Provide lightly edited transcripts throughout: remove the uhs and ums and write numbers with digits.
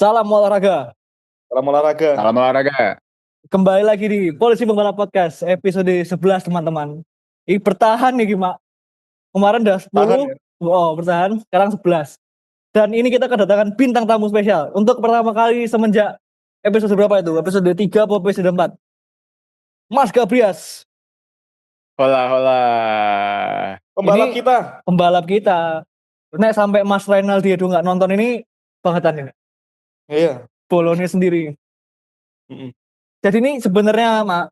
Salam olahraga. Salam olahraga. Salam olahraga. Kembali lagi di Polisi Pembalap Podcast episode 11 teman-teman. Ini bertahan nih Mak. Kemarin udah 10. Tahan ya? Bertahan. Sekarang 11. Dan ini kita kedatangan bintang tamu spesial. Untuk pertama kali semenjak episode berapa itu? Episode 3 atau episode 4? Mas Gabrias. Hola. Pembalap Ini kita. Pembalap kita. Nek sampai Mas Reynaldi itu nggak nonton ini, bangetan ini. Iya. Bolonnya sendiri. Mm-mm. Jadi ini sebenarnya Mak,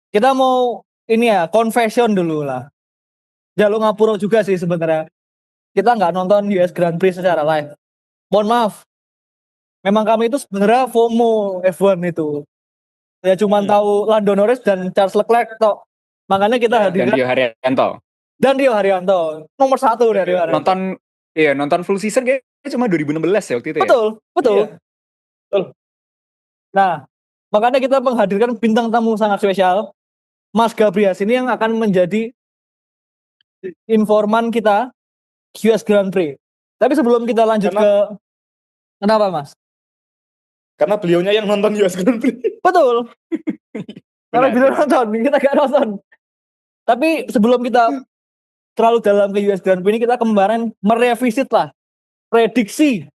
kita mau ini ya confession dulu lah. Jalur ngapura juga sih sebenarnya. Kita nggak nonton US Grand Prix secara live. Mohon maaf. Memang kami itu sebenarnya FOMO F1 itu. Ya cuma tahu Lando Norris dan Charles Leclerc tok. Makanya kita Ya, Dan hadirkan Rio Haryanto. dan Rio Haryanto nomor 1 dari Rio Haryanto. Nonton full season kayaknya cuma 2016 ya waktu itu ya. Betul. Iya. Nah, makanya kita menghadirkan bintang tamu sangat spesial, Mas Gabrias ini yang akan menjadi informan kita US Grand Prix. Tapi sebelum kita lanjut kenapa Mas? Karena beliaunya yang nonton US Grand Prix. Betul. Karena Benar, beliau benar. nonton, kita gak nonton. Tapi sebelum kita terlalu dalam ke US Grand Prix ini, kita kemarin merevisit lah prediksi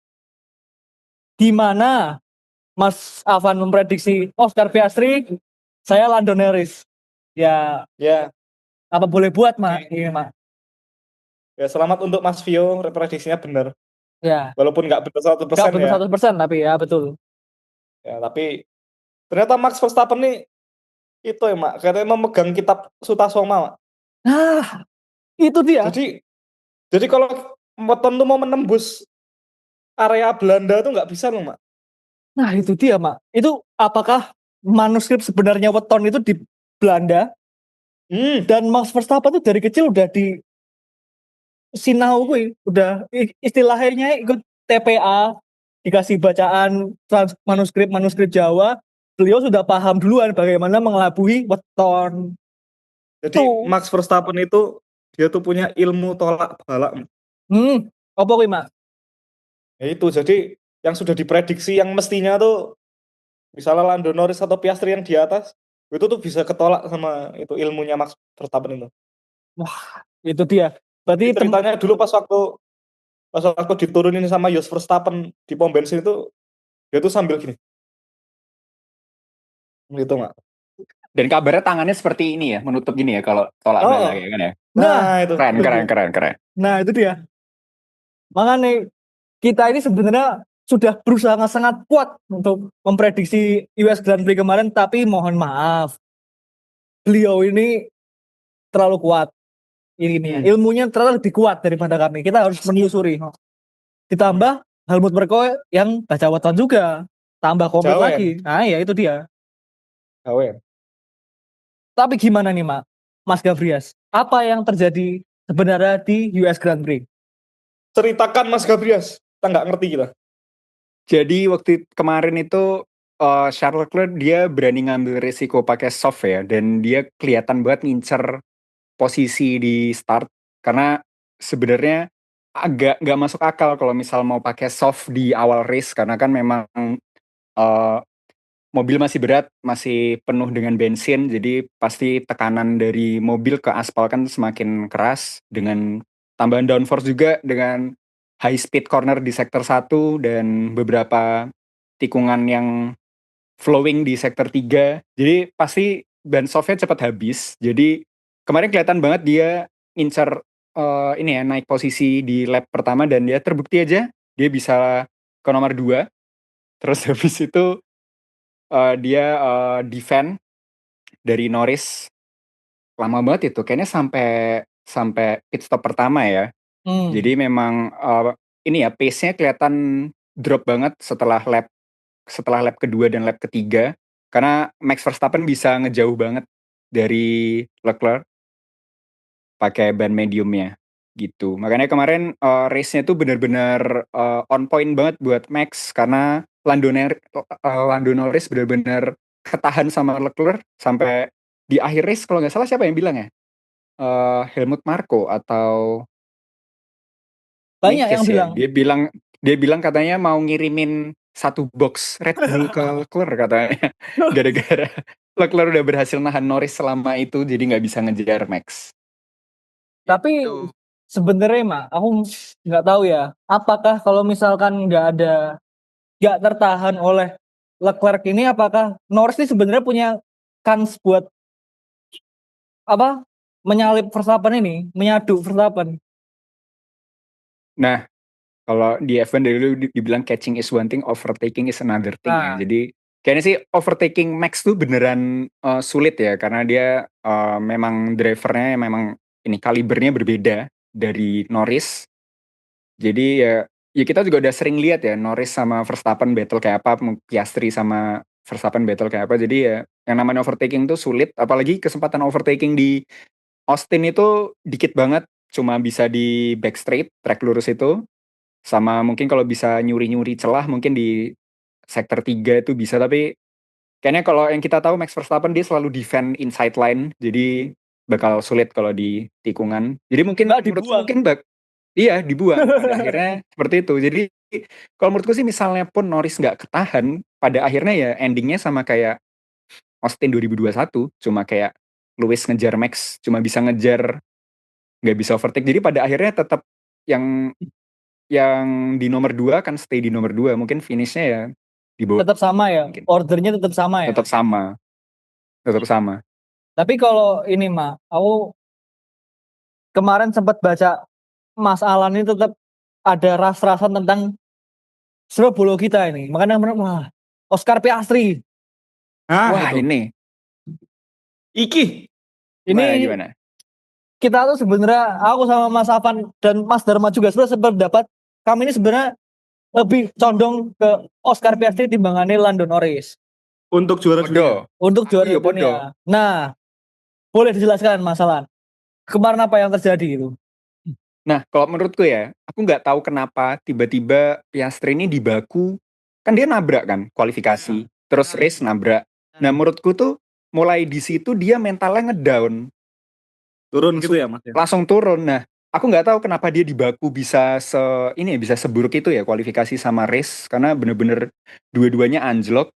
gimana Mas Afan memprediksi Oscar Piastri, saya Lando Norris. Ya, Ya. apa boleh buat Mak? Iya Mak. Ya, selamat untuk Mas Vio, prediksinya benar. Ya, Walaupun nggak benar 100% gak benar ya. 100% tapi ya betul. Ya, tapi ternyata Max Verstappen nih itu ya, Mak, katanya memegang kitab Sutasoma, Mak. Nah, itu dia. Jadi kalau Weton tuh mau menembus area Belanda tuh nggak bisa loh, Mak. Nah, itu dia Mak. Itu apakah manuskrip sebenarnya Weton itu di Belanda? Dan Max Verstappen tuh dari kecil udah di sinau gue, udah istilahnya ikut TPA, dikasih bacaan manuskrip Jawa, beliau sudah paham duluan bagaimana mengelabui weton. Jadi Tuh. Max Verstappen itu dia tuh punya ilmu tolak balak. Apa kuwi, Mak? Ya itu, jadi yang sudah diprediksi yang mestinya tuh misalnya Lando Norris atau Piastri yang di atas, itu tuh bisa ketolak sama itu ilmunya Max Verstappen itu. Wah, itu dia. Berarti Jadi ceritanya dulu pas waktu diturunin sama Jos Verstappen di pom bensin itu, dia tuh sambil gini. Gitu, Mak. Dan kabarnya tangannya seperti ini ya, menutup gini ya kalau tolak bala ya kan ya. Nah, itu. Keren. Nah, itu dia. Makanya kita ini sebenarnya sudah berusaha sangat kuat untuk memprediksi US Grand Prix kemarin, tapi mohon maaf, beliau ini terlalu kuat. Ilmunya terlalu lebih kuat daripada kami. Kita harus menelusuri. Ditambah Helmut Marko yang baca weton juga, tambah komplit Jawen. lagi. Nah, ya itu dia. Jawen. Tapi gimana nih, Mas Gabrias? Apa yang terjadi sebenarnya di US Grand Prix? Ceritakan Mas Gabrias, kita nggak ngerti kita. Jadi waktu kemarin itu Charles Leclerc dia berani ngambil risiko pakai soft ya, dan dia kelihatan banget ngincer posisi di start karena sebenarnya agak nggak masuk akal kalau misal mau pakai soft di awal race karena kan memang mobil masih berat, masih penuh dengan bensin, jadi pasti tekanan dari mobil ke aspal kan semakin keras dengan tambahan downforce juga dengan high speed corner di sektor 1 dan beberapa tikungan yang flowing di sektor 3. Jadi pasti ban softnya cepat habis. Jadi kemarin kelihatan banget dia ngincar naik posisi di lap pertama dan dia terbukti aja dia bisa ke nomor 2. Terus habis itu dia defend dari Norris lama banget itu, kayaknya sampai pit stop pertama ya. Jadi memang pace-nya kelihatan drop banget setelah lap kedua dan lap ketiga karena Max Verstappen bisa ngejauh banget dari Leclerc pakai ban mediumnya gitu. Makanya kemarin race-nya tuh benar-benar on point banget buat Max karena Lando Norris benar-benar ketahan sama Leclerc sampai di akhir race. Kalau nggak salah siapa yang bilang ya? Helmut Marko atau banyak yang Nikes ya? bilang. Dia bilang Dia bilang katanya mau ngirimin 1 box Red Bull ke Leclerc katanya. Gara-gara Leclerc udah berhasil nahan Norris selama itu, jadi nggak bisa ngejar Max. Tapi Itu. sebenarnya mah aku nggak tahu ya, apakah kalau misalkan nggak tertahan oleh Leclerc ini, apakah Norris ini sebenarnya punya kans buat apa menyalip Verstappen ini, menyadu Verstappen. Nah, kalau di F1 dari dulu dibilang catching is one thing, overtaking is another thing ya. Nah, Jadi kayaknya sih overtaking Max tuh beneran sulit ya, karena dia memang drivernya memang ini kalibernya berbeda dari Norris. Jadi ya kita juga udah sering lihat ya Norris sama Verstappen battle kayak apa, Piastri sama Verstappen battle kayak apa. Jadi ya yang namanya overtaking tuh sulit, apalagi kesempatan overtaking di Austin itu dikit banget, cuma bisa di back straight, track lurus itu. Sama mungkin kalau bisa nyuri-nyuri celah mungkin di sektor 3 itu bisa, tapi kayaknya kalau yang kita tahu Max Verstappen dia selalu defend inside line, jadi bakal sulit kalau di tikungan. Jadi mungkin nggak menurutku dibuang. mungkin iya dibuang pada akhirnya seperti itu. Jadi kalau menurutku sih misalnya pun Norris nggak ketahan, pada akhirnya ya endingnya sama kayak Austin 2021, cuma kayak Lewis ngejar Max, cuma bisa ngejar, nggak bisa overtake. Jadi pada akhirnya tetap yang di nomor 2 kan stay di nomor 2, mungkin finishnya ya di bawah Tetap sama ya, mungkin. ordernya tetap sama ya. Tetap sama, tetap sama. Tapi kalau ini mah, aku kemarin sempat baca Mas Alan ini tetap ada ras-rasan tentang Surabaya kita ini. Makanya wah, Oscar Piastri. Wah, itu. ini Iki. gimana Ini gimana? kita tuh sebenarnya, aku sama Mas Afan dan Mas Dharma juga sebenarnya sependapat, kami ini sebenarnya lebih condong ke Oscar Piastri timbangannya Lando Norris Untuk juara dunia. Podo. untuk Aku juara ya podo. dunia. Nah, boleh dijelaskan Mas Alan, kemarin apa yang terjadi itu? Nah, kalau menurutku ya, aku nggak tahu kenapa tiba-tiba Piastri ini di Baku, kan dia nabrak kan kualifikasi, terus race nabrak. Nah, menurutku tuh mulai di situ dia mentalnya ngedown, Turun gitu ya, Mas ya. langsung turun. Nah, aku nggak tahu kenapa dia di Baku bisa bisa seburuk itu ya kualifikasi sama race, karena bener-bener dua-duanya anjlok.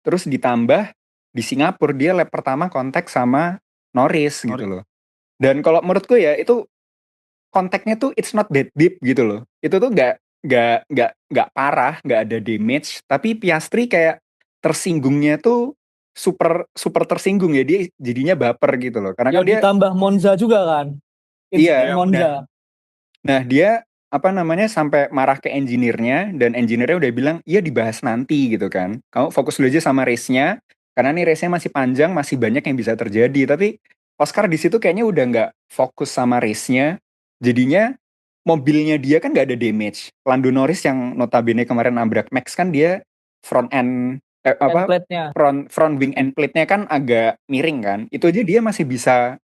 Terus ditambah di Singapura dia lap pertama kontak sama Norris gitu loh. Dan kalau menurutku ya itu kontaknya tuh it's not that deep gitu loh. Itu tuh nggak parah, nggak ada damage, tapi Piastri kayak tersinggungnya tuh super super tersinggung ya, dia jadinya baper gitu loh. Karena Ya kan dia ditambah Monza juga kan, insiden iya. Monza. Nah, dia apa namanya sampai marah ke engineer-nya, dan engineer-nya udah bilang, "Iya dibahas nanti," gitu kan. "Kamu fokus dulu aja sama race-nya, karena nih race-nya masih panjang, masih banyak yang bisa terjadi." Tapi Oscar di situ kayaknya udah nggak fokus sama race-nya. Jadinya mobilnya dia kan nggak ada damage. Lando Norris yang notabene kemarin nabrak Max kan dia front end Template-nya. front wing end plate-nya kan agak miring kan. Itu aja dia masih bisa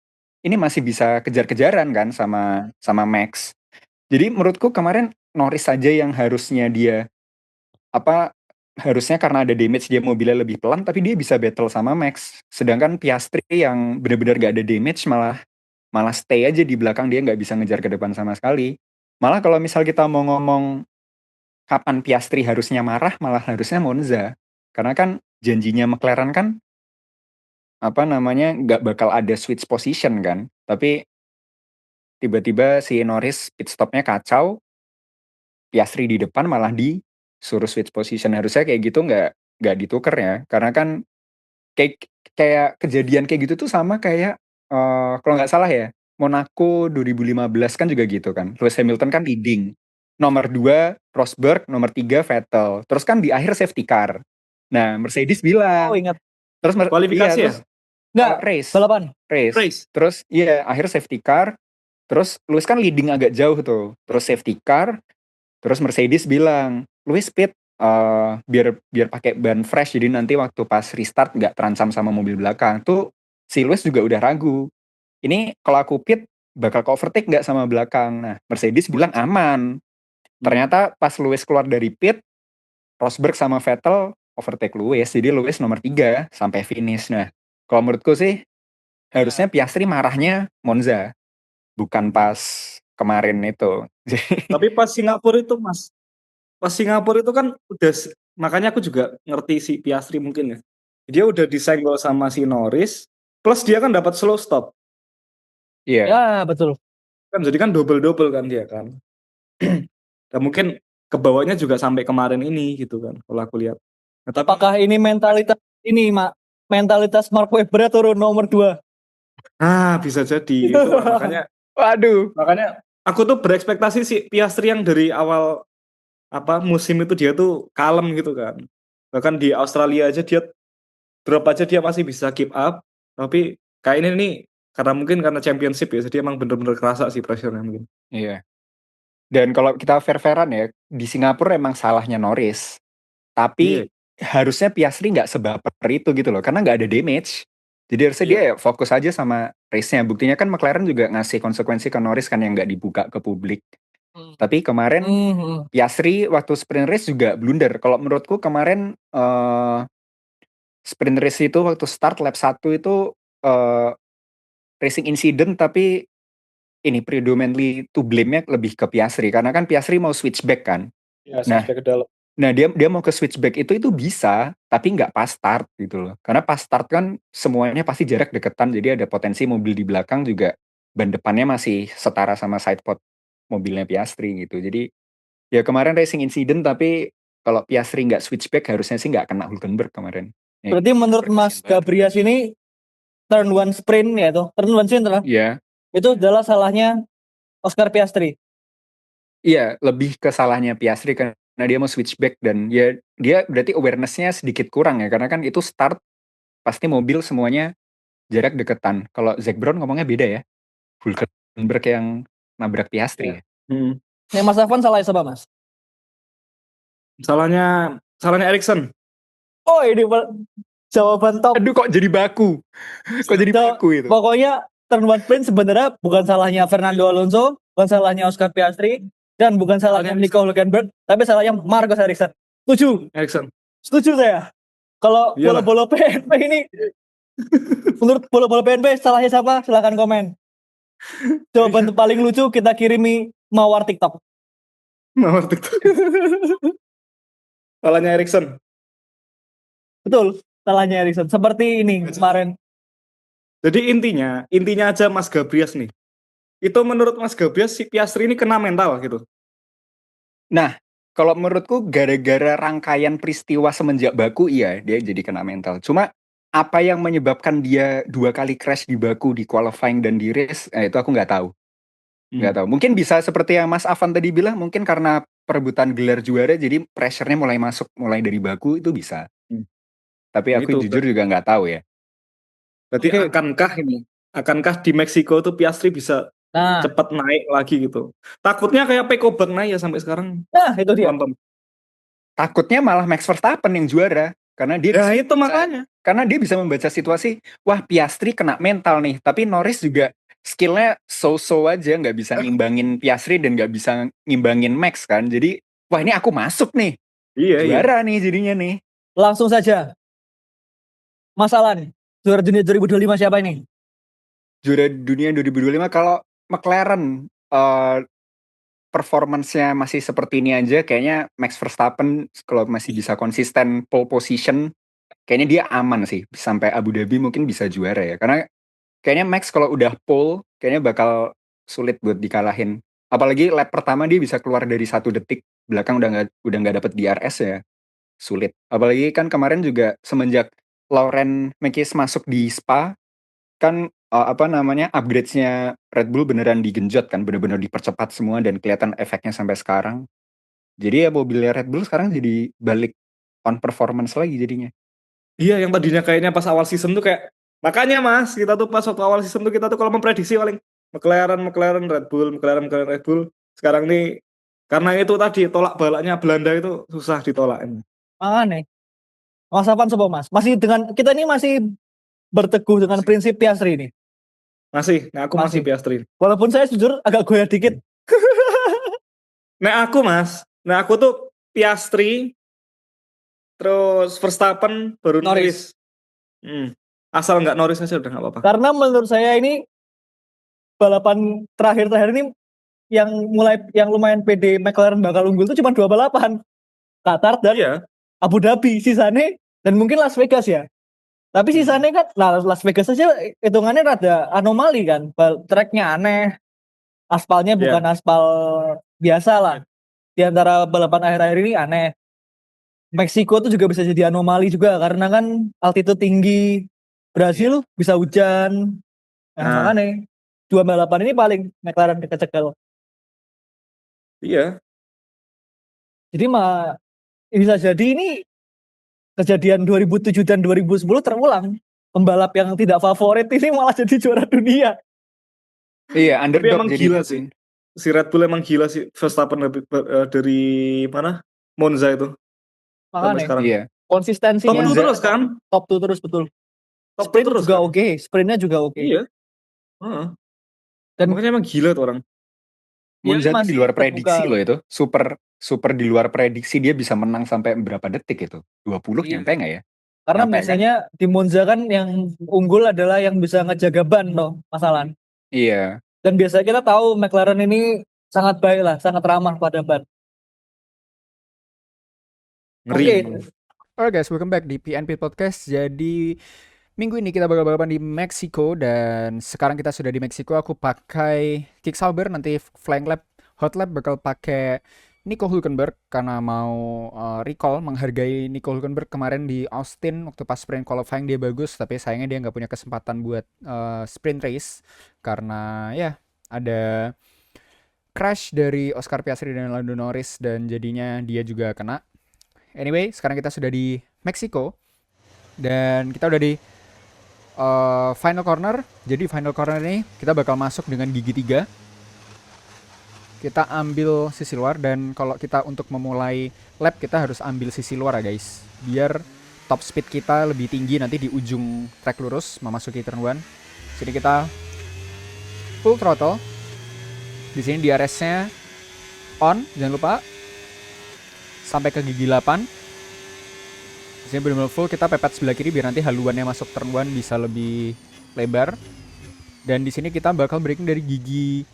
kejar-kejaran kan sama sama Max. Jadi menurutku kemarin Norris saja yang harusnya dia apa harusnya karena ada damage dia mobilnya lebih pelan, tapi dia bisa battle sama Max. Sedangkan Piastri yang benar-benar gak ada damage malah malah stay aja di belakang, dia nggak bisa ngejar ke depan sama sekali. Malah kalau misal kita mau ngomong kapan Piastri harusnya marah, malah harusnya Monza. Karena kan janjinya McLaren kan apa namanya nggak bakal ada switch position kan. Tapi tiba-tiba si Norris pit stopnya kacau, Piastri di depan malah disuruh switch position. Harusnya kayak gitu nggak ditukar ya, karena kan kayak kayak kejadian kayak gitu tuh sama kayak kalau nggak salah ya Monaco 2015 kan juga gitu kan. Lewis Hamilton kan leading, nomor 2 Rosberg, nomor 3 Vettel, terus kan di akhir safety car. Nah, Mercedes Oh, bilang, ingat. terus iya Kualifikasi ya? terus Nggak, race balapan. Race. terus iya akhir safety car, terus Lewis kan leading agak jauh tuh, terus safety car. Terus Mercedes bilang, "Lewis pit biar biar pakai ban fresh, jadi nanti waktu pas restart nggak terancam sama mobil belakang." Tuh si Lewis juga udah ragu. Ini kalau aku pit bakal ke overtake nggak sama belakang. Nah, Mercedes bilang aman. Ternyata pas Lewis keluar dari pit, Rosberg sama Vettel overtake Lewis. Jadi Lewis nomor 3 sampai finish. Nah, kalau menurutku sih harusnya Piastri marahnya Monza, bukan pas kemarin itu. Tapi pas Singapura itu, Mas, pas Singapura itu kan udah makanya aku juga ngerti si Piastri mungkin ya. Dia udah disenggol sama si Norris, plus dia kan dapat slow stop. Iya. Ya, betul. Kan jadi kan double-double kan dia kan. Dan mungkin kebawanya juga sampai kemarin ini gitu kan kalau aku lihat. Nah, tapi Apakah ini mentalitas mentalitas Mark Webber turun nomor 2? bisa jadi itulah makanya Waduh. aku tuh berekspektasi si Piastri yang dari awal musim itu dia tuh kalem gitu kan. Bahkan di Australia aja dia drop aja dia masih bisa keep up. Tapi kayak ini nih karena championship ya, jadi emang bener-bener kerasa sih pressure-nya mungkin. Iya. Dan kalau kita fair-fairan ya, di Singapura emang salahnya Norris. Tapi Iya. harusnya Piastri nggak sebaper itu gitu loh, karena nggak ada damage. Jadi harusnya Iya. dia ya fokus aja sama race-nya. Buktinya kan McLaren juga ngasih konsekuensi ke Norris kan yang nggak dibuka ke publik. Tapi kemarin Piastri waktu sprint race juga blunder. Kalau menurutku kemarin sprint race itu waktu start lap 1 itu racing incident, tapi ini predominantly to blame-nya lebih ke Piastri karena kan Piastri mau switchback kan. Ya, Nah, switch ke dalam. dia mau ke switchback itu bisa, tapi nggak pas start gitu loh. Karena pas start kan semuanya pasti jarak deketan, jadi ada potensi mobil di belakang juga ban depannya masih setara sama sidepod mobilnya Piastri gitu. Jadi ya kemarin racing incident, tapi kalau Piastri nggak switchback harusnya sih nggak kena Hulkenberg kemarin. Berarti menurut Mas Gabrias ini turn 1 sprint ya itu, turn 1 sprint lah. Iya. Itu adalah salahnya Oscar Piastri. Iya, lebih ke salahnya Piastri karena dia mau switchback dan ya dia berarti awareness-nya sedikit kurang ya karena kan itu start pasti mobil semuanya jarak deketan. Kalau Zac Brown ngomongnya beda ya. Hulkenberg yang nabrak Piastri ya. Yang Mas Afwan salah siapa Mas? Salahnya Ericsson. Oh ini jawaban top. Aduh kok jadi baku. Kok jadi baku itu. Pokoknya turn 1 sprint sebenarnya bukan salahnya Fernando Alonso, bukan salahnya Oscar Piastri, dan bukan salahnya Nico Hülkenberg, tapi salahnya Marcus Ericsson. Setuju? Ericsson. Setuju saya. Kalau bola-bola PNP ini, menurut bola-bola PNP salahnya siapa? Silahkan komen. Jawaban paling lucu kita kirimi mawar TikTok. Mawar TikTok. Salahnya Ericsson. Betul, salahnya Ericsson. Seperti ini kemarin. Jadi intinya aja Mas Gabrias nih. Itu menurut Mas Gabrias si Piastri ini kena mental gitu. Nah, kalau menurutku gara-gara rangkaian peristiwa semenjak Baku iya dia jadi kena mental. Cuma apa yang menyebabkan dia 2 kali crash di Baku di qualifying dan di race, itu aku nggak tahu. Nggak tahu. Mungkin bisa seperti yang Mas Afan tadi bilang, mungkin karena perebutan gelar juara jadi pressure-nya mulai masuk mulai dari Baku itu bisa. Tapi aku jujur juga nggak tahu ya. Berarti akankah di Meksiko tuh Piastri bisa cepat naik lagi gitu? Takutnya kayak Peko Bagnaia sampai sekarang. Nah, itu dia. Takutnya malah Max Verstappen yang juara karena dia karena dia bisa membaca situasi. Wah, Piastri kena mental nih, tapi Norris juga skillnya so-so aja, nggak bisa ngimbangin Piastri dan nggak bisa ngimbangin Max kan. Jadi wah ini aku masuk nih, juara nih jadinya nih. Langsung saja, masalah nih, juara dunia 2025 siapa ini? Juara dunia 2025 kalau McLaren performance-nya masih seperti ini aja, kayaknya Max Verstappen kalau masih bisa konsisten pole position, kayaknya dia aman sih sampai Abu Dhabi mungkin bisa juara ya. Karena kayaknya Max kalau udah pole, kayaknya bakal sulit buat dikalahin. Apalagi lap pertama dia bisa keluar dari 1 detik, belakang udah nggak dapet DRS ya, sulit. Apalagi kan kemarin juga semenjak Laurent Mekies masuk di Spa, kan upgrades-nya Red Bull beneran digenjot kan, bener-bener dipercepat semua dan kelihatan efeknya sampai sekarang. Jadi ya mobilnya Red Bull sekarang jadi balik on performance lagi jadinya. Iya, yang tadinya kayaknya pas awal season tuh kayak makanya Mas, kita tuh pas waktu awal season tuh kita tuh kalau memprediksi paling McLaren Red Bull. Sekarang nih karena itu tadi tolak balaknya Belanda itu susah ditolak. Aneh. Mas Afan coba Mas. Kita ini masih berteguh dengan prinsip Piastri ini. Aku masih Piastri. Walaupun saya jujur agak goyah dikit. Aku tuh Piastri, terus Verstappen, baru Norris. Asal nggak Norris aja udah nggak apa-apa. Karena menurut saya ini balapan terakhir ini yang lumayan pede McLaren bakal unggul itu cuma 2 balapan. Qatar dan Iya. Abu Dhabi sisane, dan mungkin Las Vegas ya. Tapi sisane kan, nah Las Vegas aja hitungannya rada anomali kan. Tracknya aneh, aspalnya bukan Iya. aspal biasa lah. Di antara balapan akhir-akhir ini aneh. Meksiko tuh juga bisa jadi anomali juga karena kan altitude tinggi. Brasil bisa hujan. Nah, Nah, makanya dua balapan ini paling McLaren kecekel. iya. Jadi bisa jadi ini kejadian 2007 dan 2010 terulang. Pembalap yang tidak favorit ini malah jadi juara dunia. Iya, Tapi underdog emang jadi. gila sih. Si Red Bull emang gila sih. Verstappen dari mana? Monza itu sampai Makanya sekarang. Iya. konsistensinya Top 2 Monza. terus kan? top 2 terus betul. Top 2 Sprint terus juga kan? oke, sprintnya juga oke. Iya. Heeh. Dan Makanya emang gila tuh orang. dia Monza tuh di masih luar terbuka prediksi loh itu. Super di luar prediksi, dia bisa menang sampai berapa detik itu? 20 Iya. nyampe nggak ya? Karena Nyampe, kan? biasanya di Monza kan yang unggul adalah yang bisa ngejaga ban loh, masalah. Iya. Dan biasanya kita tahu McLaren ini sangat baik lah, sangat ramah pada ban. Ngeri. Oke, Alright guys, welcome back di PNP Podcast. Jadi minggu ini kita bakal balapan di Meksiko dan sekarang kita sudah di Meksiko. Aku pakai Kick Sauber, nanti Flying Lap, Hot Lap bakal pakai Nico Hülkenberg karena mau recall, menghargai Nico Hülkenberg kemarin di Austin waktu pas sprint qualifying dia bagus, tapi sayangnya dia nggak punya kesempatan buat sprint race karena ya ada crash dari Oscar Piastri dan Lando Norris dan jadinya dia juga kena. Anyway, sekarang kita sudah di Meksiko dan kita udah di final corner. Jadi final corner ini kita bakal masuk dengan gigi 3. Kita ambil sisi luar dan kalau kita untuk memulai lap kita harus ambil sisi luar ya guys. Biar top speed kita lebih tinggi nanti di ujung track lurus memasuki turn 1. Sini kita full throttle. Di sini DRS-nya on, jangan lupa. Sampai ke gigi 8. Di sini benar-benar full, kita pepet sebelah kiri biar nanti haluannya masuk turn 1 bisa lebih lebar. Dan di sini kita bakal braking dari gigi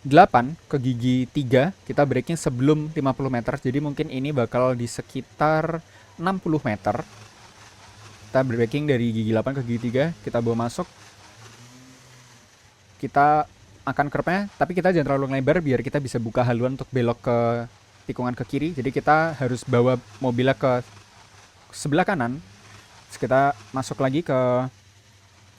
8 ke gigi 3. Kita braking sebelum 50 meter. Jadi mungkin ini bakal di sekitar 60 meter. Kita braking dari gigi 8 ke gigi 3, kita bawa masuk. Kita akan curve-nya, tapi kita jangan terlalu lebar biar kita bisa buka haluan untuk belok ke tikungan ke kiri. Jadi kita harus bawa mobilnya ke sebelah kanan. Terus kita masuk lagi ke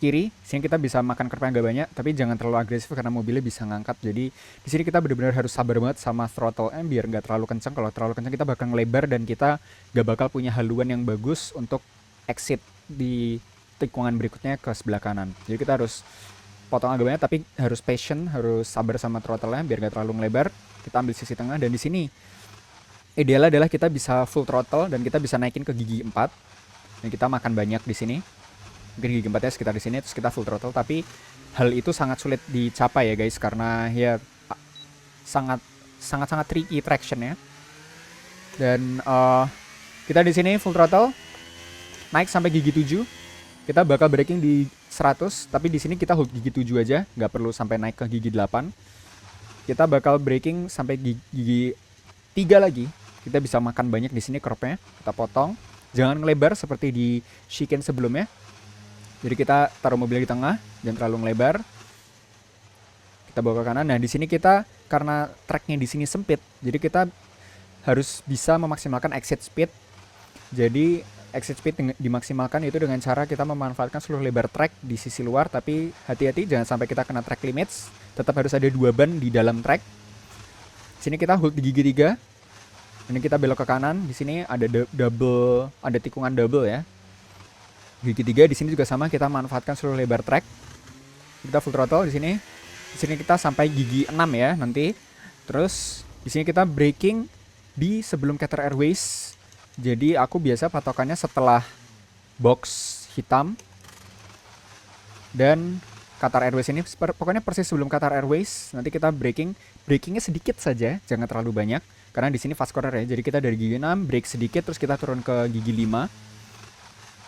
kiri. Sini kita bisa makan curve yang agak banyak, tapi jangan terlalu agresif karena mobilnya bisa ngangkat. Jadi di sini kita benar-benar harus sabar banget sama throttle-nya biar nggak terlalu kencang. Kalau terlalu kencang kita bakal ngelebar dan kita nggak bakal punya haluan yang bagus untuk exit di tikungan berikutnya ke sebelah kanan. Jadi kita harus potong agak banyak, tapi harus patient, harus sabar sama throttle-nya biar nggak terlalu ngelebar. Kita ambil sisi tengah dan di sini idealnya adalah kita bisa full throttle dan kita bisa naikin ke gigi 4. Dan kita makan banyak di sini. Mungkin gigi 4-nya sekitar di sini terus kita full throttle, tapi hal itu sangat sulit dicapai ya guys karena ya sangat tricky traction-nya. Dan kita di sini full throttle naik sampai gigi 7. Kita bakal braking di 100, tapi di sini kita hold gigi 7 aja, nggak perlu sampai naik ke gigi 8. Kita bakal braking sampai gigi 3 lagi. Kita bisa makan banyak di sini curve-nya. Kita potong. Jangan ngelebar seperti di chicane sebelumnya. Jadi kita taruh mobilnya di tengah, jangan terlalu ngelebar. Kita bawa ke kanan. Nah, di sini kita karena tracknya di sini sempit, jadi kita harus bisa memaksimalkan exit speed. Jadi exit speed dimaksimalkan itu dengan cara kita memanfaatkan seluruh lebar track di sisi luar, tapi hati-hati jangan sampai kita kena track limits. Tetap harus ada 2 ban di dalam track. Sini kita hold di gigi 3. Ini kita belok ke kanan. Di sini ada ada tikungan double ya. Gigi 3 di sini juga sama, kita manfaatkan seluruh lebar track. Kita full throttle di sini. Di sini kita sampai gigi 6 ya nanti. Terus di sini kita braking di sebelum Qatar Airways. Jadi aku biasa patokannya setelah box hitam dan Qatar Airways ini pokoknya persis sebelum Qatar Airways. Nanti kita brakingnya sedikit saja, jangan terlalu banyak karena di sini fast corner ya. Jadi kita dari gigi 6 brake sedikit terus kita turun ke gigi 5.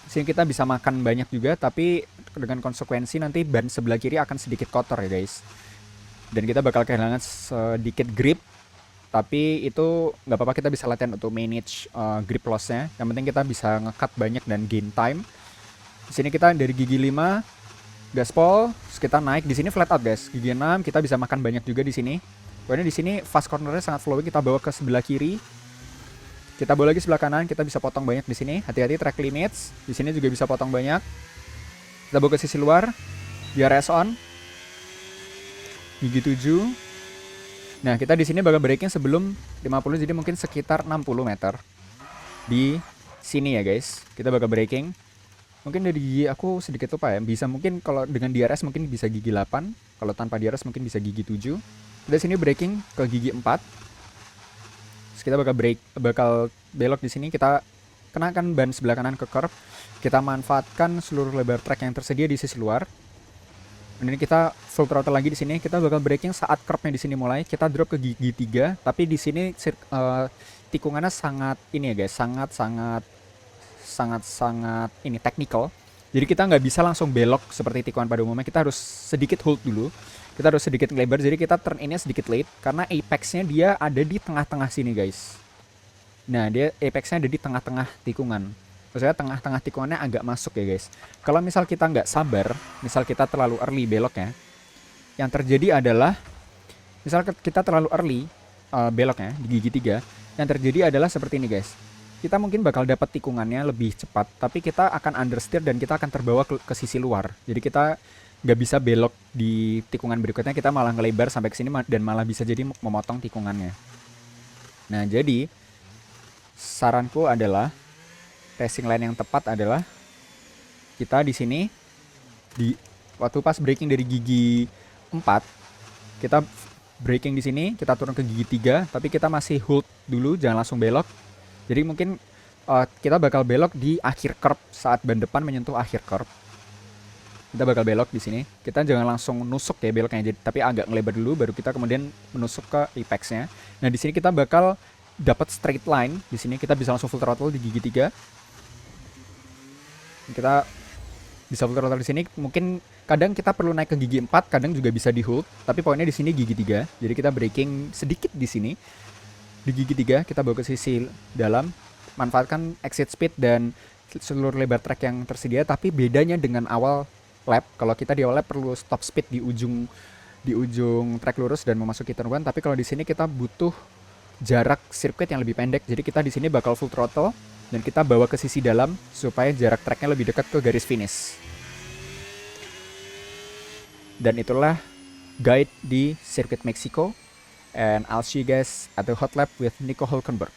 Di sini kita bisa makan banyak juga, tapi dengan konsekuensi nanti ban sebelah kiri akan sedikit kotor ya guys. Dan kita bakal kehilangan sedikit grip Tapi itu nggak apa-apa, kita bisa latihan untuk manage grip loss-nya. Yang penting kita bisa nge-cut banyak dan gain time. Di sini kita dari gigi 5 gaspol, terus kita naik di sini flat out guys. Gigi 6 kita bisa makan banyak juga di sini. Pokoknya di sini fast cornernya sangat flowing, kita bawa ke sebelah kiri. Kita bawa lagi sebelah kanan, kita bisa potong banyak di sini. Hati-hati track limits. Di sini juga bisa potong banyak. Kita bawa ke sisi luar. DRS on. Gigi 7. Nah, kita di sini bakal braking sebelum 50, jadi mungkin sekitar 60 meter. Di sini ya guys. Kita bakal braking. Mungkin dari gigi aku sedikit lupa ya. Bisa mungkin kalau dengan DRS mungkin bisa gigi 8. Kalau tanpa DRS mungkin bisa gigi 7. Kita sini braking ke gigi 4. Terus kita bakal belok di sini. Kita kenakan ban sebelah kanan ke curb. Kita manfaatkan seluruh lebar track yang tersedia di sisi luar. Dan ini kita full throttle lagi di sini. Kita bakal braking saat curbnya di sini mulai. Kita drop ke gigi 3. Tapi di sini tikungannya sangat ini ya guys. Sangat ini technical. Jadi kita nggak bisa langsung belok seperti tikungan pada umumnya. Kita harus sedikit hold dulu. Kita harus sedikit lebar. Jadi kita turn in-nya sedikit late. Karena apex-nya dia ada di tengah-tengah sini guys. Nah dia apex-nya ada di tengah-tengah tikungan. Maksudnya tengah-tengah tikungannya agak masuk ya guys. Kalau misal kita nggak sabar, misal kita terlalu early beloknya, yang terjadi adalah, misal kita terlalu early beloknya di gigi 3, yang terjadi adalah seperti ini guys. Kita mungkin bakal dapat tikungannya lebih cepat, tapi kita akan understeer dan kita akan terbawa ke sisi luar. Jadi kita nggak bisa belok di tikungan berikutnya, kita malah ngelebar sampai ke sini dan malah bisa jadi memotong tikungannya. Nah jadi saranku adalah racing line yang tepat adalah kita di sini waktu pas braking dari gigi 4 kita braking di sini, kita turun ke gigi 3 tapi kita masih hold dulu, jangan langsung belok. Jadi mungkin kita bakal belok di akhir curb saat ban depan menyentuh akhir curb. Kita bakal belok di sini. Kita jangan langsung nusuk ya beloknya, tapi agak ngelebar dulu baru kita kemudian menusuk ke apex-nya. Nah, di sini kita bakal dapat straight line. Di sini kita bisa langsung full throttle di gigi 3. Kita bisa full throttle di sini. Mungkin kadang kita perlu naik ke gigi 4, kadang juga bisa di hold. Tapi poinnya di sini gigi 3. Jadi kita braking sedikit di sini. Di gigi 3 kita bawa ke sisi dalam, manfaatkan exit speed dan seluruh lebar track yang tersedia. Tapi bedanya dengan awal lap, kalau kita di awal lap perlu stop speed di ujung track lurus dan memasuki turn 1. Tapi kalau di sini kita butuh jarak sirkuit yang lebih pendek. Jadi kita di sini bakal full throttle dan kita bawa ke sisi dalam supaya jarak tracknya lebih dekat ke garis finish. Dan itulah guide di sirkuit Meksiko. And I'll see you guys at the hot lap with Nico Hülkenberg.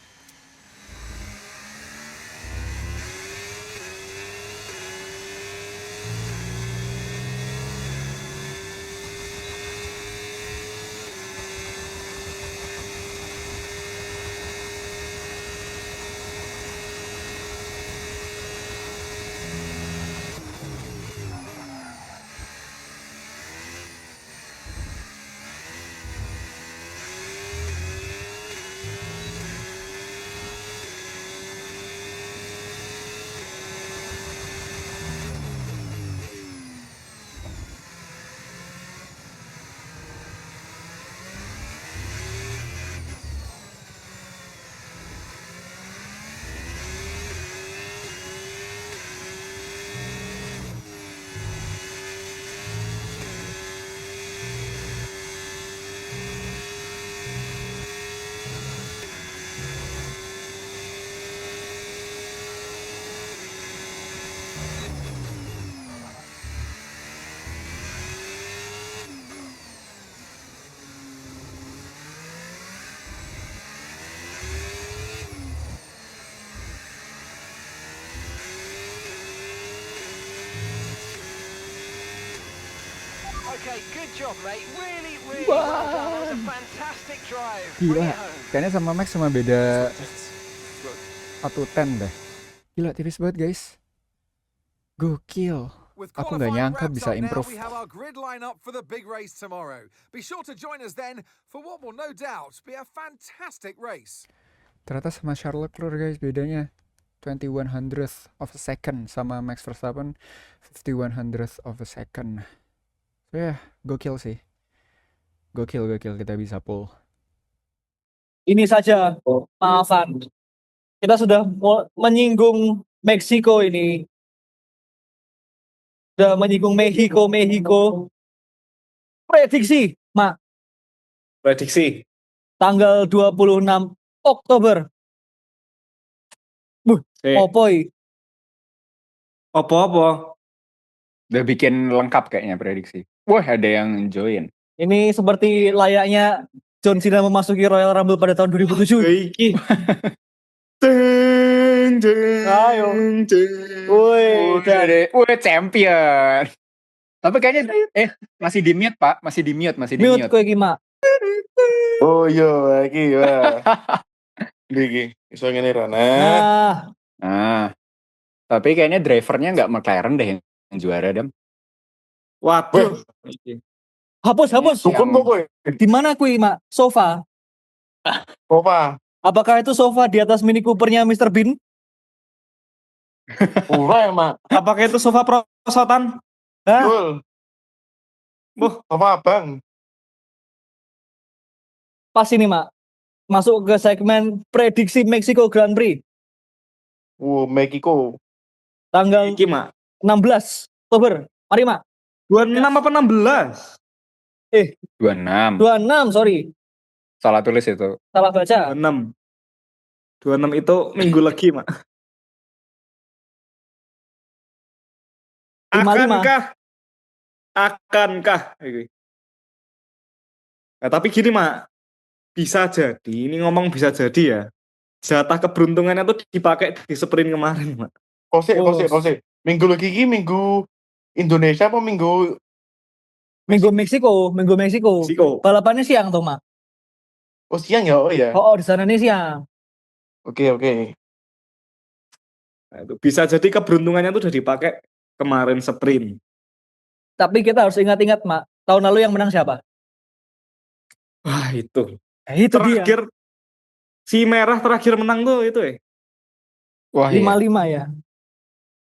Okay, good job, mate. Really well done. That was a fantastic drive. Bring Gila, it home. kayaknya sama Max cuma beda 1/10 deh. Gila, tipis banget guys. Gokil. With Aku nggak qualifying nyangka wrapped bisa up now, improve. we have our grid lineup for the big race tomorrow. Be sure to join us then for what will no doubt be a fantastic race. Ternyata sama Charles Leclerc guys bedanya 21/100 of a second, sama Max Verstappen 51/100 of a second. So ya, gokil sih. Gokil kita bisa pull. Ini saja, maafan. Kita sudah menyinggung Meksiko ini. Sudah menyinggung Meksiko. Prediksi, Mak, Prediksi. tanggal 26 Oktober. Eh, Opoi. apa-apa? Udah bikin lengkap kayaknya prediksi. Wah, ada yang join. Ini seperti layaknya John Cena memasuki Royal Rumble pada tahun 2007. Iki. Jeng, jeng, Ayo. jeng. Woi, Wih, champion. Tapi kayaknya masih di mute, Pak. Masih di mute. mute kowe iki, Mak. Oh iya, iki wah. Iki iso ngene ra. Nah, Nah, tapi kayaknya drivernya nggak McLaren deh yang juara, Dam. Waduh. hapus. Dukun kok kowe. Di mana kuwi, Mak? Sofa. Apa? Apakah itu sofa di atas Mini Cooper-nya Mr. Bean? Ora ya, Mak. Apakah itu sofa perosotan? Hah? Betul. Buh. Apa abang? Pas ini, Mak. Masuk ke segmen prediksi Meksiko Grand Prix. Meksiko. Tanggal Iki, Mak. 16 Oktober. Mari, Mak. 26 apa 16? 26. 26, sorry. Salah tulis itu. Salah baca. 26. 26 itu minggu lagi, Mak. 55. Akankah? Iki. Nah, tapi gini, Mak. Bisa jadi, ini ngomong bisa jadi ya. Jatah keberuntungannya tuh dipakai di sprint kemarin, Mak. Kosek. Minggu lagi iki minggu Indonesia apa minggu Minggu Meksiko. Meksiko. Balapannya siang tuh, Mak. siang ya? Oh ya. Oh, di sana nih siang. Oke. Nah, itu bisa jadi keberuntungannya tuh udah dipakai kemarin sprint. Tapi kita harus ingat-ingat, Mak. Tahun lalu yang menang siapa? Wah, itu. Itu dia. Terakhir si merah terakhir menang tuh itu ya. Wah, iya. 55 ya.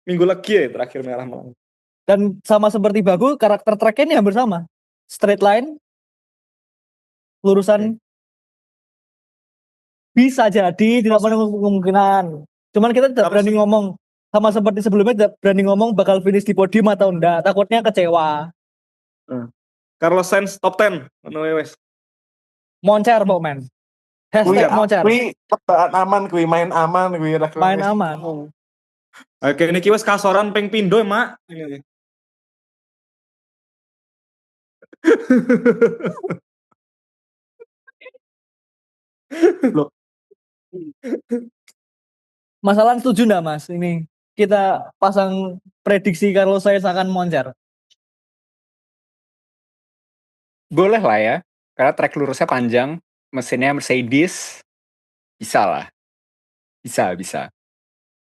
Minggu lagi ya terakhir merah menang. Dan sama seperti Bagu, karakter tracknya ini hampir sama. Straight line, lurusan. Bisa jadi, tidak menutup kemungkinan. Cuman kita tidak berani ngomong. Sama seperti sebelumnya, tidak berani ngomong bakal finish di podium atau enggak. Takutnya kecewa. Carlos Sainz top 10. Ono wes. Moncer, men. Hashtag moncer. Kuwi tebaan aman kuwi, main aman kuwi. Main aman. Oke, ini kiwas kasoran ping pindo, Mak. Ini. Loh, Masalah setuju enggak, Mas? Ini kita pasang prediksi Carlos Sainz akan moncer. Boleh lah ya. Karena track lurusnya panjang, mesinnya Mercedes. Bisa lah. Bisa.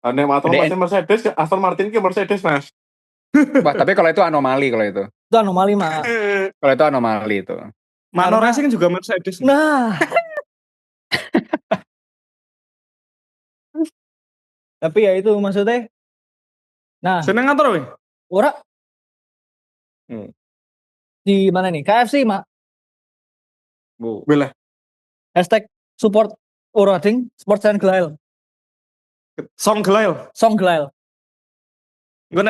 Ane motor Ada- masih Mercedes, Aston Martin ki Mercedes, Mas. Wah, tapi kalau itu anomali kalau itu. Itu anomali, Mas. Kalau itu anomali itu. Mano Karena- Racing juga Mercedes. Nah. Tapi ya itu maksudnya. Nah, Seneng ngatur weh. ora Hmm. di mana nih? KFC, Mak. Bu. Boleh. Hashtag support Orading Sports and Glail. Song Gelail. Song Glail. Gue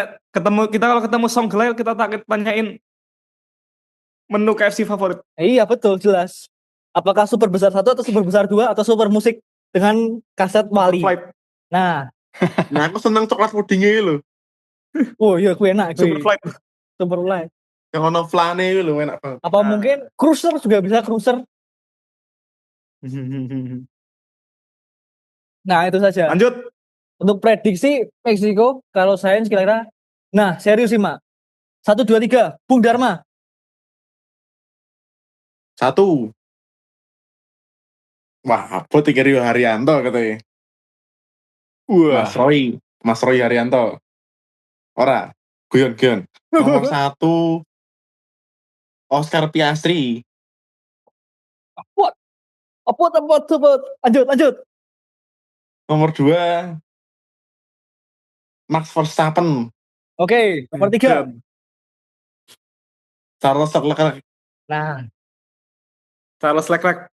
kita kalau ketemu Song Gelail kita tanyain menu KFC favorit. Iya betul, jelas. Apakah super besar 1 atau super besar 2 atau super musik dengan kaset Wali? Flight. Nah, Nah, aku seneng coklat pudingnya lho. oh iya gue enak gue. Super Flight. Super Flight. Yang ono flane lho, enak banget. Apa mungkin cruiser juga bisa cruiser? Nah, itu saja. Lanjut. Untuk prediksi Meksiko, kalau Sainz kira-kira. Nah, serius sih, Mak. 1, 2, 3. Bung Dharma. 1. Wah, apa tiga Rio Haryanto katanya. Wah. Mas Roy Haryanto. Ora, guyon. Nomor 1 Oscar Piastri. Apa? Lanjut. Nomor 2 Max Verstappen. Oke, nomor 3. Charles Leclerc. Nah, Charles Leclerc.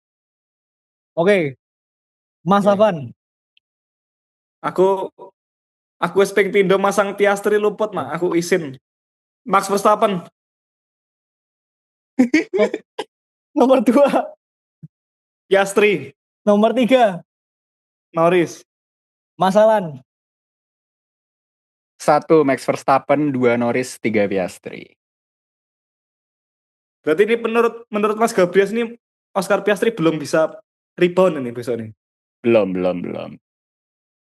Oke, Mas Oke. Afan. Aku wis ping pindho masang Piastri luput, Mak. Aku isin. Max Verstappen. Nomor 2, Piastri. nomor 3, Norris. Mas Alan. 1 Max Verstappen, 2 Norris, 3 Piastri. Berarti ini menurut Mas Gabriel ini Oscar Piastri belum bisa rebound ini besok nih. Belum.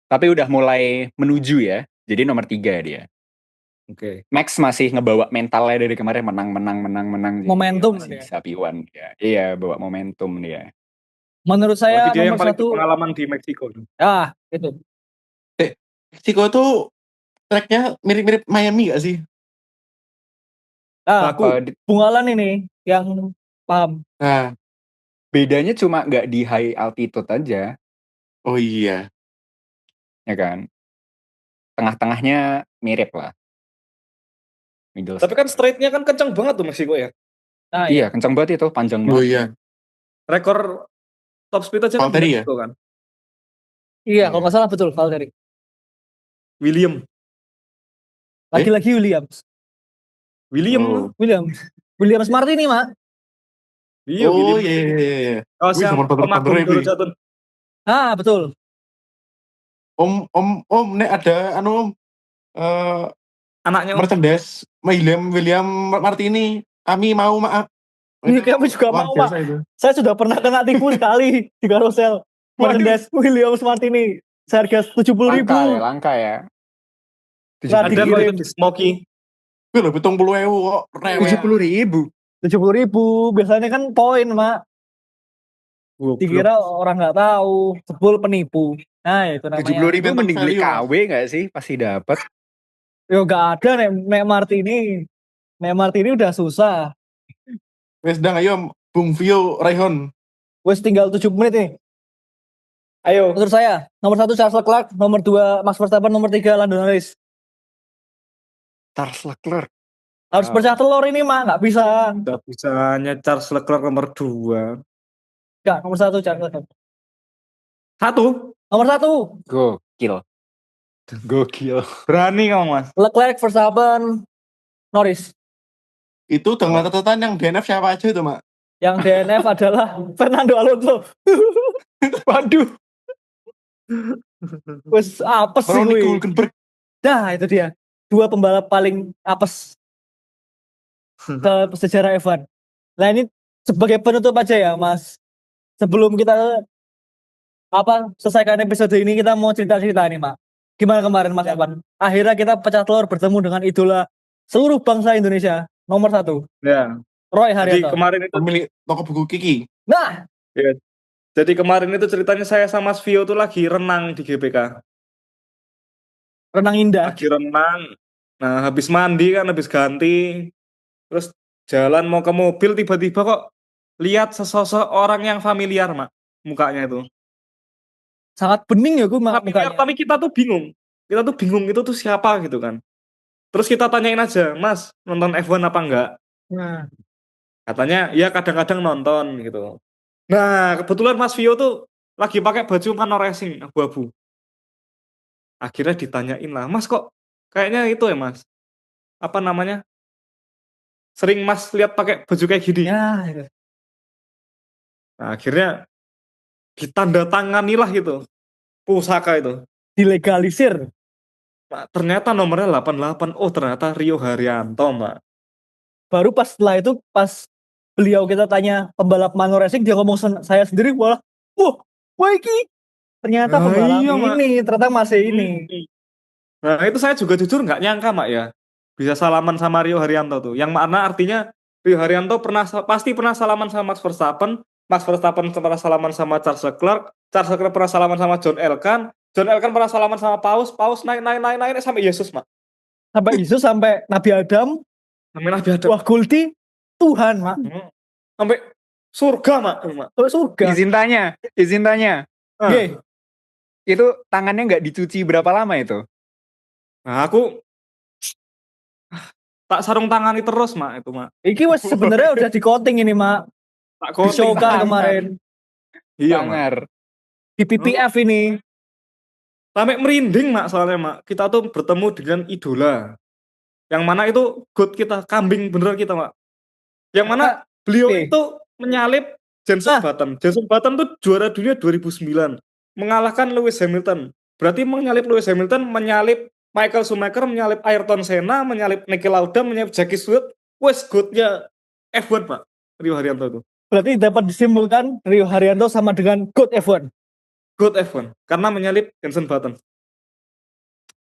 Tapi udah mulai menuju ya. Jadi nomor 3 dia. Oke. Max masih ngebawa mentalnya dari kemarin menang. Jadi Momentum dia masih dia. bisa P1 ya. Iya, bawa momentum dia. Menurut Berarti saya dia yang nomor paling 1, berpengalaman di Meksiko. itu. Meksiko tuh tracknya mirip-mirip Miami gak sih? Baku. Bung Alan ini yang paham. Nah, Bedanya cuma nggak di high altitude aja, oh iya. ya kan? Tengah-tengahnya mirip lah. Middle Tapi kan straightnya kan kencang banget tuh Meksiko ya. Nah, Iya, kencang banget itu, panjang Oh banget. iya. Rekor top speed aja kan Valtteri ya? Meksiko kan. Iya, kalau nggak salah betul Valtteri. William. Lagi-lagi Williams. Oh. Williams Martini, Mak. Iya, Oh William. iya. Oh, Wih, yang nomor Om Agung brother-brother Doro itu. Jatun. Betul. Om, nek ada Anaknya Om. merchandise William Martini. Kami mau, maaf. Ini kami juga Luar mau, biasa Pak. itu. Saya sudah pernah kena tipu sekali di Carousel. Merchandise Williams Martini seharga 70.000. Langka ya. Nggak Ada kok dikirim. itu di Smoky. Wih, lebih 70.000 kok. Rewel. 70.000. 70.000. Biasanya kan poin, Mak. Dikira orang nggak tahu, jebul penipu. Nah, itu namanya. 70.000 Mental mending beli value, KW nggak sih? Pasti dapat. Yo nggak ada nek Martini. Nek Martini udah susah. Wes dang, ayo Bung Vio Raihon. Wes tinggal 7 menit nih. Ayo. Menurut saya, nomor 1 Charles Leclerc, nomor 2 Max Verstappen, nomor 3 Lando Norris. Charles Leclerc. Harus Wow. percaya telur ini, Mak. Nggak bisa. Nggak bisanya Charles Leclerc nomor 2. Nggak, nomor 1 Charles Leclerc. 1. Nomor 1 Gokil. Berani kamu, Mas. Leclerc, Verstappen, Norris. Itu dengan catatan yang DNF siapa aja itu, Mak? Yang DNF adalah Fernando Alonso. Waduh. Wes apes sih Ronnie gue. Hulkenberg. Nah, itu dia. 2 pembalap paling apes ke sejarah F1. Nah, ini sebagai penutup aja ya, Mas. Sebelum kita selesaikan episode ini, kita mau cerita-cerita nih, Mak. Gimana kemarin, Mas Evan? Akhirnya kita pecah telur bertemu dengan idola seluruh bangsa Indonesia, nomor 1, Ya. Roy Jadi Haryanto. kemarin itu Pemilik toko buku Kiki. Nah, Jadi kemarin itu ceritanya saya sama Mas Vio tuh lagi renang di GBK. renang indah. Lagi renang. Nah, habis mandi kan, habis ganti. Terus jalan mau ke mobil, tiba-tiba kok lihat sesosok orang yang familiar, Mak. Mukanya itu. Sangat bening ya gue Familiar, mukanya. tapi kita tuh bingung. Kita tuh bingung itu tuh siapa gitu kan. Terus kita tanyain aja, Mas, nonton F1 apa enggak? Nah, Katanya, ya kadang-kadang nonton gitu. Nah, kebetulan Mas Vio tuh lagi pakai baju Manor Racing abu-abu. Akhirnya ditanyain lah, Mas kok kayaknya itu ya Mas, apa namanya, sering Mas lihat pakai baju kayak gini. ya, itu. Nah, akhirnya ditandatangani lah gitu, pusaka itu. Dilegalisir. Nah, ternyata nomornya 88. Oh, ternyata Rio Haryanto, Mbak. Baru pas setelah itu, pas beliau kita tanya pembalap Manor Racing, dia ngomong saya sendiri, wah iki. Ternyata Nah, pembalap iya, Mak. ini, ternyata masih ini. Nah, itu saya juga jujur nggak nyangka, Mak ya. Bisa salaman sama Rio Haryanto tuh. Yang mana artinya Rio Haryanto pasti pernah salaman sama Max Verstappen. Max Verstappen pernah salaman sama Charles Leclerc. Charles Leclerc pernah salaman sama John Elkann. John Elkann pernah salaman sama Paus. Paus naik sampai Yesus, Mak. Sampai Yesus, sampai Nabi Adam, Sampai Nabi Adam. wah Gulti, Tuhan, Mak. Sampai surga, Mak. Sampai surga. Izin tanya. Oke. Itu tangannya nggak dicuci berapa lama itu? Nah, aku tak sarung tangani terus, Mak, itu, Mak. Iki wes sebenarnya udah di coating ini, Mak. Tak Di coating showkan tangan. kemarin. Iya, Mak. Sangar. di PPF ini. Sampai merinding, Mak, soalnya, Mak. Kita tuh bertemu dengan idola. Yang mana itu god kita, kambing beneran kita, Mak. Yang mana beliau Oke. itu menyalip Jenson Nah. Button. Jenson Button tuh juara dunia 2009. Mengalahkan Lewis Hamilton. Berarti menyalip Lewis Hamilton, menyalip Michael Schumacher, menyalip Ayrton Senna, menyalip Niki Lauda, menyalip Jackie Stewart. Wes godnya F1, Pak. Rio Haryanto itu. Berarti dapat disimpulkan Rio Haryanto sama dengan God F1. God F1. Karena menyalip Jenson Button.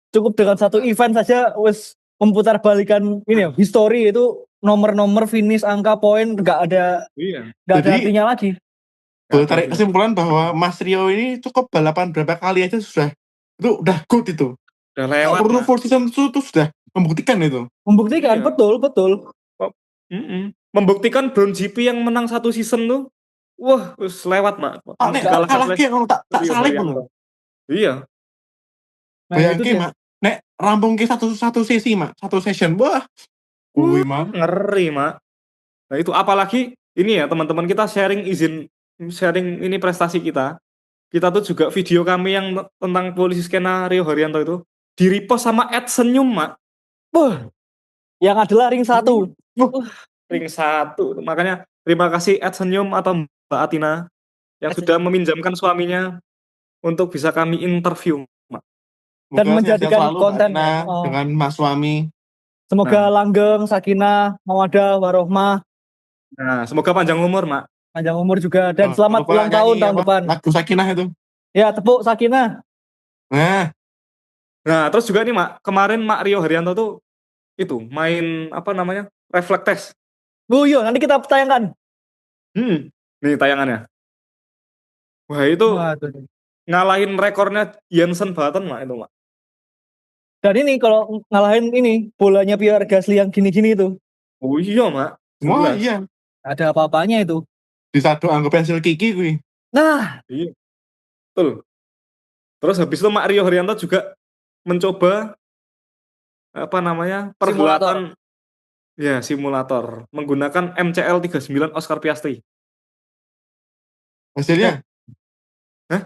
Cukup dengan satu event saja wes memutarbalikan ini ya, history itu nomor-nomor finish angka poin nggak ada Iya. Jadi, artinya lagi. boleh tarik kesimpulan bahwa Mas Rio ini cukup balapan berapa kali aja sudah itu udah good itu. Udah lewat. Bruno Mak. Ford season itu sudah membuktikan itu. Membuktikan Iya. betul. Membuktikan Brown GP yang menang satu season tuh. Wah, wes lewat, Mak. Kalah ke ngono tak Rio salib Haryanto. ngono. Iya. Nah, itu Bayangke, dia. Mak. Nek rampung ke satu sesi, Mak. Satu session. Wah. Kuwi, Mak. Ngeri, Mak. Nah, itu apalagi ini ya, teman-teman, kita sharing ini prestasi kita. Kita tuh juga video kami yang tentang polisi skena Rio Haryanto itu di-repost sama @senyum, Mak. Wah, yang adalah ring 1. Ring 1. Makanya terima kasih @senyum atau Mbak Atina yang sudah meminjamkan suaminya untuk bisa kami interview, Mak. Dan Moga menjadikan sehat selalu, Mbak konten, Tina, oh. dengan Mas suami. Semoga langgeng, sakinah, mawadah, warohmah, Nah, semoga panjang umur, Mak. panjang umur juga, dan Jangan selamat lupa ulang tahun nyanyi tahun apa, depan. Lagu Sakinah itu. Ya, tepuk sakinah. Nah, Terus juga nih, Mak, kemarin Mak Rio Haryanto tuh itu main apa namanya? Reflect test. Oh iya, nanti kita tayangkan. Nih tayangannya. Wah, itu Waduh. ngalahin rekornya Jenson Button, Mak, itu, Mak. Dan ini kalau ngalahin ini bolanya Pierre Gasly yang gini-gini itu, Oh iya, Mak. wah Jelas. iya. ada apa-apanya itu. Disadu anggap pensil Kiki kuwi. Nah, Iya. Betul. Terus habis itu Mak Rio Haryanto juga mencoba apa namanya? Perhelatan simulator menggunakan MCL 39 Oscar Piastri. Hasilnya? Hah?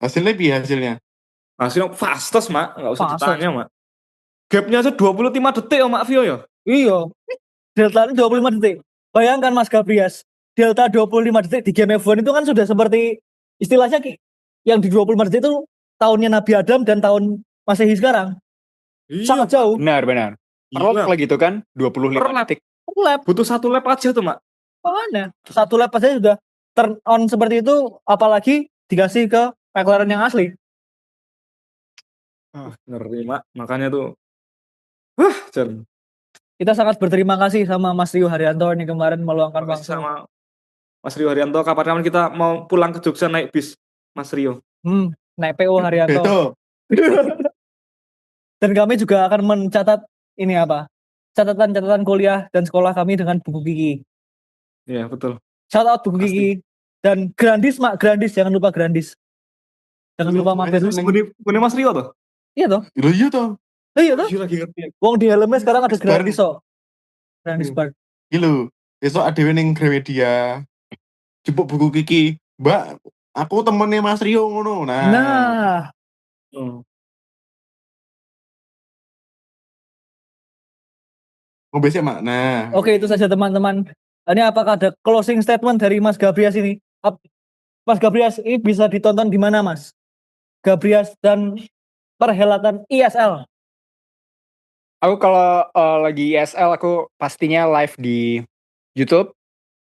Hasilnya piye hasilnya? Hasilnya fastest, Mak, enggak usah Fastest. ditanya, Mak. Gapnya aja 25 detik ya, Mak Vio ya. iya. Delta ini 25 detik. Bayangkan Mas Gabrias, delta 25 detik di game F1 itu kan sudah seperti istilahnya yang di 25 detik itu tahunnya Nabi Adam dan tahun Masehi sekarang. Iya. Sangat jauh. Benar. Per lap lagi itu kan 25 Per lap. detik. Lap. Butuh 1 lap aja tuh, Mak. Mana? Satu lap saja sudah turn on seperti itu, apalagi dikasih ke McLaren yang asli. Ngeri, Mak. Makanya tuh Jan. Kita sangat berterima kasih sama Mas Rio Haryanto ini kemarin meluangkan Terima kasih waktu. sama Mas Rio Haryanto. Kapan-kapan kita mau pulang ke Jogja naik bis, Mas Rio. Naik PO Haryanto. Beto. Dan kami juga akan mencatat ini apa? Catatan-catatan kuliah dan sekolah kami dengan buku Kiki. Iya, betul. Shout out buku Pasti. Kiki. Dan Grandis, Mak, Grandis, jangan lupa Grandis. Jangan lupa mampir. Ini Mas Rio tuh. Iya toh? Iya toh. Iya toh? Iya, lagi ngerti. Wong di helmnya sekarang ada Bar. Grandis kok. Grandis bar. Iki lho, besok ada ning Gramedia. Jebuk buku Kiki. Mbak, aku temennya Mas Rio ngono. Nah, Ngombe sih, Mak. Nah, oke itu saja teman-teman. Ini apakah ada closing statement dari Mas Gabrias ini? Mas Gabrias ini bisa ditonton di mana, Mas? Gabrias dan perhelatan ISL. Aku kalau lagi ISL aku pastinya live di YouTube,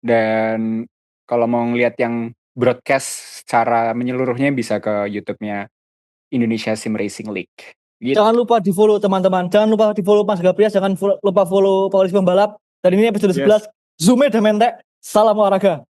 dan kalau mau ngeliat yang broadcast secara menyeluruhnya bisa ke YouTube-nya Indonesia Sim Racing League. Gitu. Jangan lupa di follow teman-teman. Jangan lupa di follow Mas Gabrias. Jangan lupa follow Polisi Pembalap. Dan ini episode 11. Zume Demente. Salam olahraga.